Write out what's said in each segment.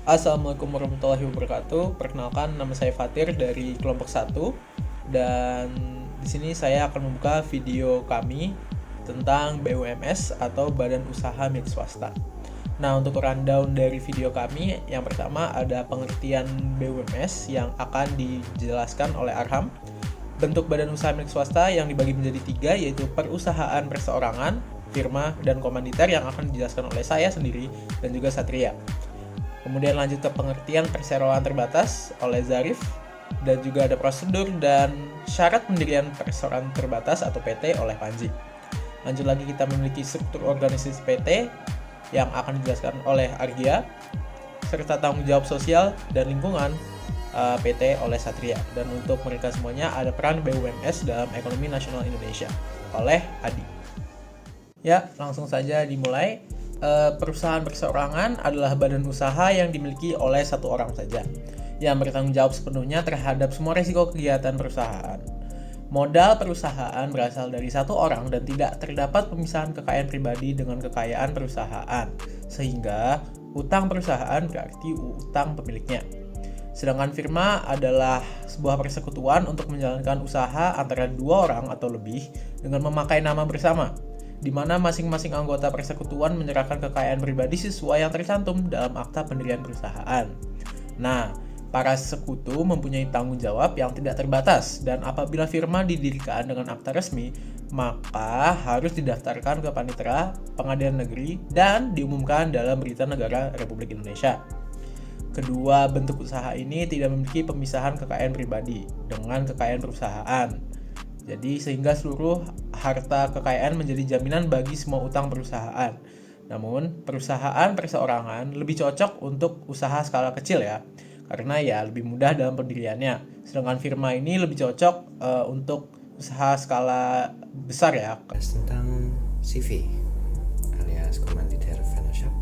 Assalamualaikum warahmatullahi wabarakatuh. Perkenalkan, nama saya Fatir dari kelompok 1 dan di sini saya akan membuka video kami tentang BUMS atau Badan Usaha Milik Swasta. Nah, untuk rundown dari video kami, yang pertama ada pengertian BUMS yang akan dijelaskan oleh Arham. Bentuk badan usaha milik swasta yang dibagi menjadi 3, yaitu perusahaan perseorangan, firma, dan komanditer yang akan dijelaskan oleh saya sendiri dan juga Satria. Kemudian lanjut ke pengertian perseroan terbatas oleh Zarif, dan juga ada prosedur dan syarat pendirian perseroan terbatas atau PT oleh Panji. Lanjut lagi kita memiliki struktur organisasi PT yang akan dijelaskan oleh Argia, serta tanggung jawab sosial dan lingkungan PT oleh Satria. Dan untuk mereka semuanya ada peran BUMS dalam ekonomi nasional Indonesia oleh Adi. Ya, langsung saja dimulai. Perusahaan perseorangan adalah badan usaha yang dimiliki oleh satu orang saja, yang bertanggung jawab sepenuhnya terhadap semua risiko kegiatan perusahaan. Modal perusahaan berasal dari satu orang dan tidak terdapat pemisahan kekayaan pribadi dengan kekayaan perusahaan, sehingga utang perusahaan berarti utang pemiliknya. Sedangkan firma adalah sebuah persekutuan untuk menjalankan usaha antara dua orang atau lebih dengan memakai nama bersama, di mana masing-masing anggota persekutuan menyerahkan kekayaan pribadi sesuai yang tercantum dalam akta pendirian perusahaan. Nah, para sekutu mempunyai tanggung jawab yang tidak terbatas, dan apabila firma didirikan dengan akta resmi, maka harus didaftarkan ke Panitera Pengadilan Negeri dan diumumkan dalam Berita Negara Republik Indonesia. Kedua bentuk usaha ini tidak memiliki pemisahan kekayaan pribadi dengan kekayaan perusahaan. Jadi sehingga seluruh harta kekayaan menjadi jaminan bagi semua utang perusahaan. Namun perusahaan perseorangan lebih cocok untuk usaha skala kecil ya, karena ya lebih mudah dalam pendiriannya. Sedangkan firma ini lebih cocok untuk usaha skala besar ya. Tentang CV alias Komanditer Fellowship.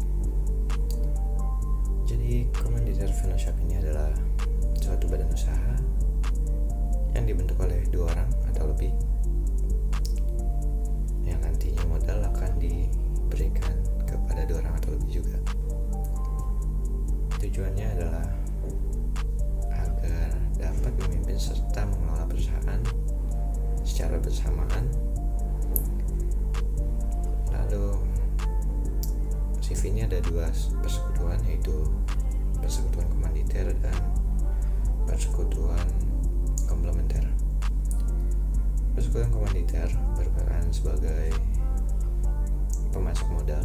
Jadi Komanditer Fellowship ini adalah suatu badan usaha yang dibentuk oleh dua orang atau lebih, yang nantinya modal akan diberikan kepada dua orang atau lebih juga. Tujuannya adalah agar dapat memimpin serta mengelola perusahaan secara bersamaan. Lalu CV ini ada dua persekutuan, yaitu persekutuan komanditer dan persekutuan komplementer. Persekutuan komanditer berperan sebagai pemasok modal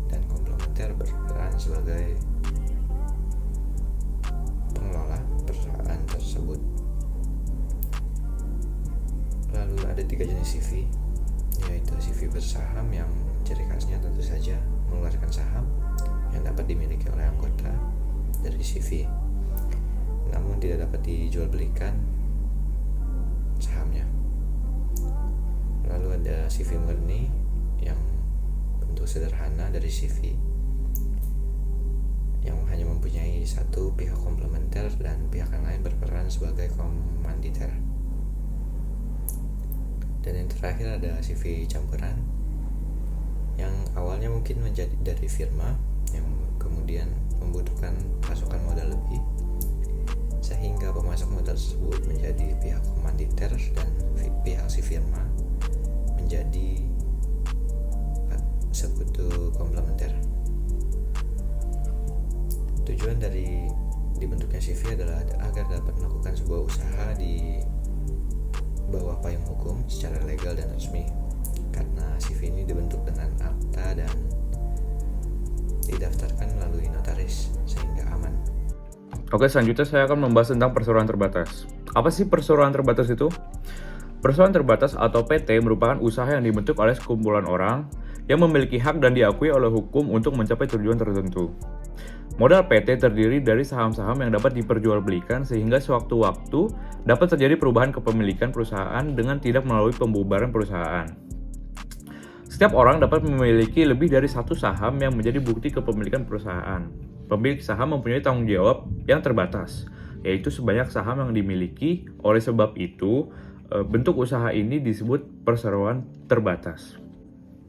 dan komplementer berperan sebagai pengelola perusahaan tersebut. Lalu ada 3 jenis CV, yaitu CV bersaham yang ciri khasnya tentu saja mengeluarkan saham yang dapat dimiliki oleh anggota dari CV, namun tidak dapat dijual belikan sahamnya. Lalu ada CV murni yang bentuk sederhana dari CV yang hanya mempunyai satu pihak komplementer dan pihak yang lain berperan sebagai komanditer. Dan yang terakhir ada CV campuran yang awalnya mungkin menjadi dari firma yang kemudian membutuhkan pasukan modal lebih, sehingga pemasok modal tersebut menjadi pihak komanditer dan pihak si firma menjadi sekutu komplementer. Tujuan dari dibentuknya CV adalah agar dapat melakukan sebuah usaha di bawah payung hukum secara legal dan resmi, karena CV ini dibentuk dengan akta dan didaftarkan melalui notaris sehingga aman. Oke, selanjutnya saya akan membahas tentang perseroan terbatas. Apa sih perseroan terbatas itu? Perseroan terbatas atau PT merupakan usaha yang dibentuk oleh sekumpulan orang yang memiliki hak dan diakui oleh hukum untuk mencapai tujuan tertentu. Modal PT terdiri dari saham-saham yang dapat diperjualbelikan sehingga sewaktu-waktu dapat terjadi perubahan kepemilikan perusahaan dengan tidak melalui pembubaran perusahaan. Setiap orang dapat memiliki lebih dari satu saham yang menjadi bukti kepemilikan perusahaan. Pemilik saham mempunyai tanggung jawab yang terbatas, yaitu sebanyak saham yang dimiliki. Oleh sebab itu, bentuk usaha ini disebut perseroan terbatas.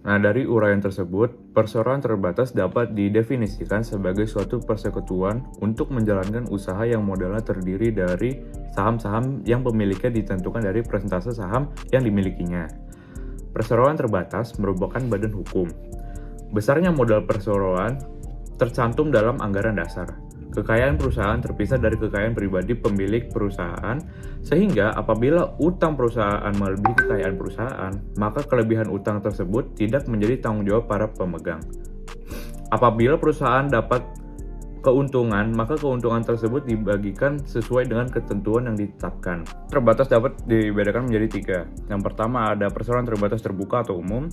Nah, dari uraian tersebut, perseroan terbatas dapat didefinisikan sebagai suatu persekutuan untuk menjalankan usaha yang modalnya terdiri dari saham-saham yang pemiliknya ditentukan dari persentase saham yang dimilikinya. Perseroan terbatas merupakan badan hukum. Besarnya modal perseroan tercantum dalam anggaran dasar. Kekayaan perusahaan terpisah dari kekayaan pribadi pemilik perusahaan, sehingga apabila utang perusahaan melebihi kekayaan perusahaan, maka kelebihan utang tersebut tidak menjadi tanggung jawab para pemegang. Apabila perusahaan dapat keuntungan, maka keuntungan tersebut dibagikan sesuai dengan ketentuan yang ditetapkan. Terbatas dapat dibedakan menjadi 3. Yang pertama ada perseroan terbatas terbuka atau umum.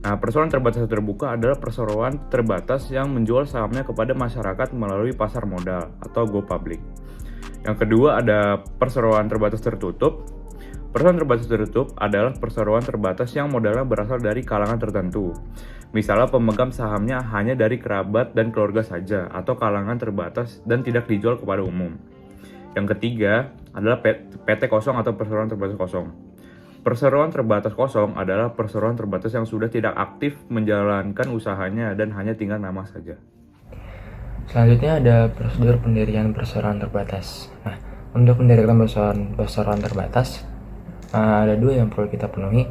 Nah, perseroan terbatas terbuka adalah perseroan terbatas yang menjual sahamnya kepada masyarakat melalui pasar modal atau go public. Yang kedua ada perseroan terbatas tertutup. Perseroan terbatas tertutup adalah perseroan terbatas yang modalnya berasal dari kalangan tertentu. Misalnya pemegang sahamnya hanya dari kerabat dan keluarga saja atau kalangan terbatas dan tidak dijual kepada umum. Yang ketiga adalah PT kosong atau perseroan terbatas kosong. Perseroan terbatas kosong adalah perseroan terbatas yang sudah tidak aktif menjalankan usahanya dan hanya tinggal nama saja. Selanjutnya ada prosedur pendirian perseroan terbatas. Nah, untuk mendirikan perseroan terbatas, ada 2 yang perlu kita penuhi,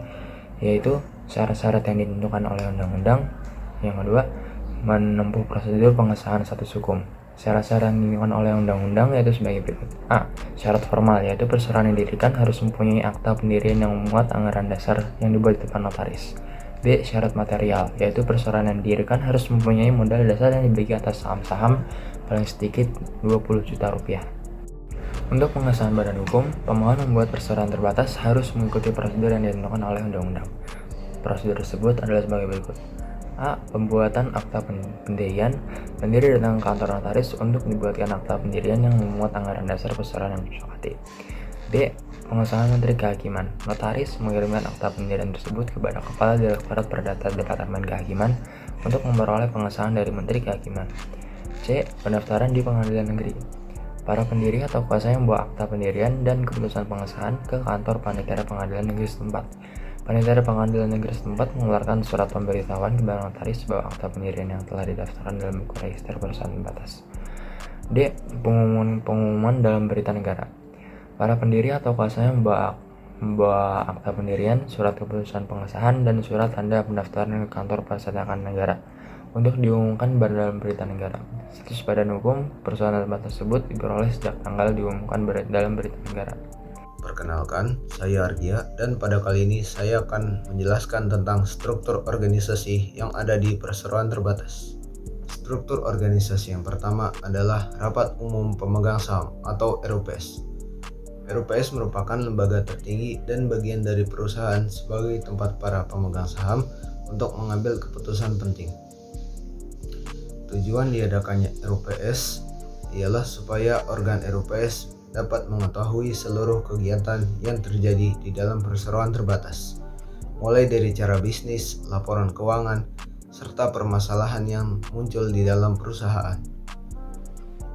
yaitu syarat-syarat yang ditentukan oleh undang-undang. Yang kedua, menempuh prosedur pengesahan status hukum. Syarat-syarat yang ditentukan oleh undang-undang yaitu sebagai berikut. A. Syarat formal, yaitu perseroan yang didirikan harus mempunyai akta pendirian yang memuat anggaran dasar yang dibuat di depan notaris. B. Syarat material, yaitu perseroan yang didirikan harus mempunyai modal dasar yang dibagi atas saham-saham paling sedikit 20 juta rupiah. Untuk pengesahan badan hukum, pemohon membuat perseroan terbatas harus mengikuti prosedur yang ditentukan oleh undang-undang. Prosedur tersebut adalah sebagai berikut. A. Pembuatan akta pendirian. Pendiri datang ke kantor notaris untuk dibuatkan akta pendirian yang memuat anggaran dasar perseroan yang disepakati. B. Pengesahan Menteri Kehakiman. Notaris mengirimkan akta pendirian tersebut kepada Kepala Direktorat Perdata Departemen Kehakiman untuk memperoleh pengesahan dari Menteri Kehakiman. C. Pendaftaran di Pengadilan Negeri. Para pendiri atau kuasa yang membawa akta pendirian dan keputusan pengesahan ke kantor panitia pengadilan negeri setempat. Panitia pengadilan negeri setempat mengeluarkan surat pemberitahuan kepada notaris bahwa akta pendirian yang telah didaftarkan dalam buku register perusahaan terbatas. D. Pengumuman dalam berita negara. Para pendiri atau kuasa yang membawa akta pendirian, surat keputusan pengesahan, dan surat tanda pendaftaran ke kantor perserikatan negara untuk diumumkan dalam berita negara. Status badan hukum perusahaan terbatas tersebut diperoleh sejak tanggal diumumkan dalam berita negara. Perkenalkan, saya Argia dan pada kali ini saya akan menjelaskan tentang struktur organisasi yang ada di perseroan terbatas. Struktur organisasi yang pertama adalah Rapat Umum Pemegang Saham atau RUPS. RUPS merupakan lembaga tertinggi dan bagian dari perusahaan sebagai tempat para pemegang saham untuk mengambil keputusan penting. Tujuan diadakannya RUPS ialah supaya organ RUPS dapat mengetahui seluruh kegiatan yang terjadi di dalam perseroan terbatas, mulai dari cara bisnis, laporan keuangan, serta permasalahan yang muncul di dalam perusahaan.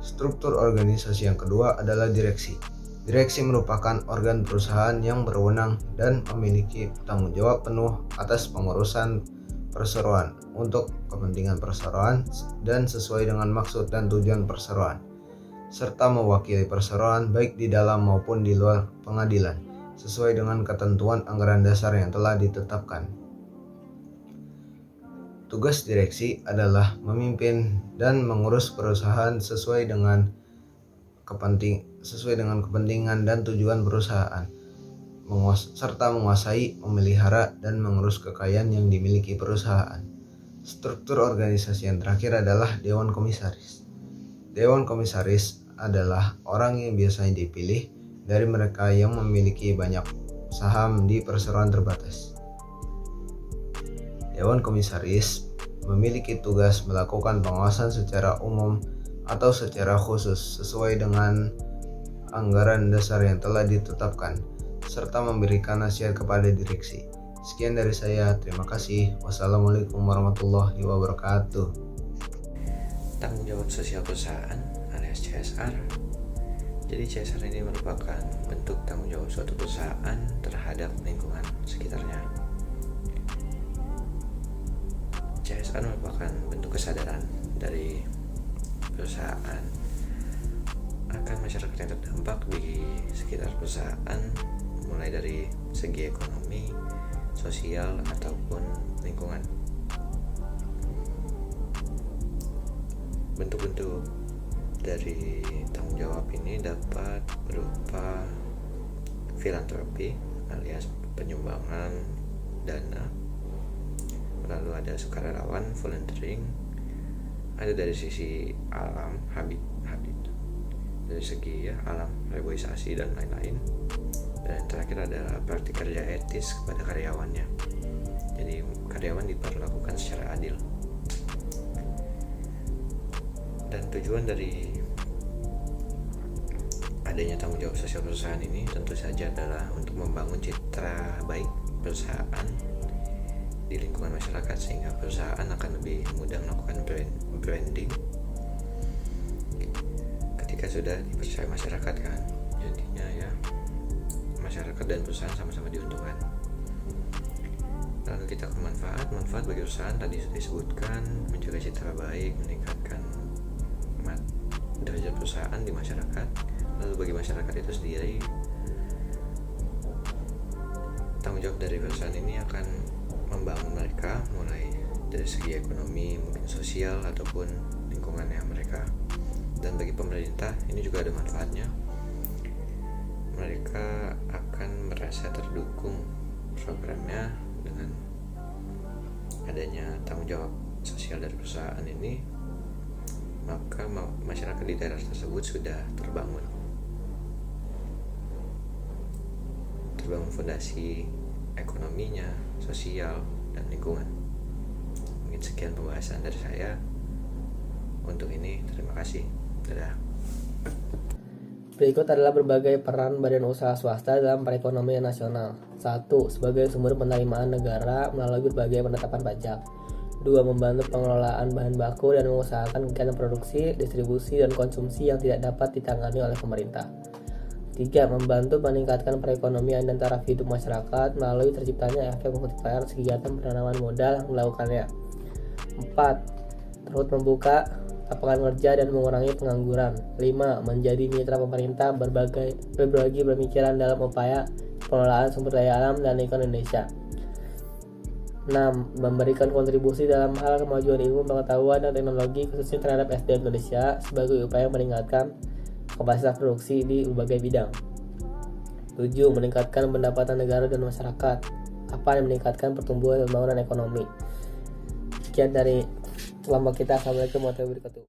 Struktur organisasi yang kedua adalah direksi. Direksi merupakan organ perusahaan yang berwenang dan memiliki tanggung jawab penuh atas pengurusan perseroan untuk kepentingan perseroan dan sesuai dengan maksud dan tujuan perseroan, serta mewakili perseroan baik di dalam maupun di luar pengadilan sesuai dengan ketentuan anggaran dasar yang telah ditetapkan. Tugas direksi adalah memimpin dan mengurus perusahaan sesuai dengan kepentingan dan tujuan perusahaan, serta menguasai, memelihara, dan mengurus kekayaan yang dimiliki perusahaan. Struktur organisasi yang terakhir adalah Dewan Komisaris. Dewan Komisaris adalah orang yang biasanya dipilih dari mereka yang memiliki banyak saham di perseroan terbatas. Dewan Komisaris memiliki tugas melakukan pengawasan secara umum atau secara khusus sesuai dengan anggaran dasar yang telah ditetapkan, serta memberikan nasihat kepada direksi. Sekian dari saya, terima kasih. Wassalamualaikum warahmatullahi wabarakatuh. Tanggung jawab sosial perusahaan alias CSR. Jadi CSR ini merupakan bentuk tanggung jawab suatu perusahaan terhadap lingkungan sekitarnya. CSR merupakan bentuk kesadaran dari perusahaan akan masyarakat yang terdampak di sekitar perusahaan, mulai dari segi ekonomi, sosial, ataupun lingkungan. Bentuk-bentuk dari tanggung jawab ini dapat berupa filantropi alias penyumbangan dana, lalu ada sukarelawan volunteering, ada dari sisi alam habit dari segi alam reboisasi dan lain-lain, dan yang terakhir adalah praktik kerja etis kepada karyawannya. Jadi karyawan diperlakukan secara adil. Dan tujuan dari adanya tanggung jawab sosial perusahaan ini tentu saja adalah untuk membangun citra baik perusahaan di lingkungan masyarakat, sehingga perusahaan akan lebih mudah melakukan branding ketika sudah dipercaya masyarakat kan. Jadinya ya masyarakat dan perusahaan sama-sama diuntungkan. Lalu kita ke manfaat bagi perusahaan tadi sudah disebutkan, menjaga citra baik, meningkatkan derajat perusahaan di masyarakat. Lalu bagi masyarakat itu sendiri, tanggung jawab dari perusahaan ini akan membangun mereka mulai dari segi ekonomi, mungkin sosial, ataupun lingkungannya mereka. Dan bagi pemerintah ini juga ada manfaatnya. Mereka akan merasa terdukung programnya dengan adanya tanggung jawab sosial dari perusahaan ini, maka masyarakat di daerah tersebut sudah terbangun fondasi ekonominya, sosial, dan lingkungan. Mungkin sekian pembahasan dari saya untuk ini. Terima kasih. Dadah. Berikut adalah berbagai peran badan usaha swasta dalam perekonomian nasional. 1. Sebagai sumber penerimaan negara melalui berbagai penetapan pajak. 2. Membantu pengelolaan bahan baku dan mengusahakan kegiatan produksi, distribusi, dan konsumsi yang tidak dapat ditangani oleh pemerintah. 3. Membantu meningkatkan perekonomian dan taraf hidup masyarakat melalui terciptanya efek multiplier kegiatan penanaman modal yang dilakukannya. 4. Terus membuka lapangan kerja dan mengurangi pengangguran. 5. Menjadi mitra pemerintah berbagi pemikiran dalam upaya pengelolaan sumber daya alam dan lingkungan Indonesia. 6. Memberikan kontribusi dalam hal kemajuan ilmu pengetahuan dan teknologi khususnya terhadap SDM Indonesia sebagai upaya meningkatkan kapasitas produksi di berbagai bidang. 7. Meningkatkan pendapatan negara dan masyarakat, yang meningkatkan pertumbuhan dan pembangunan ekonomi. Sekian dari kelompok kita. Assalamualaikum warahmatullahi wabarakatuh.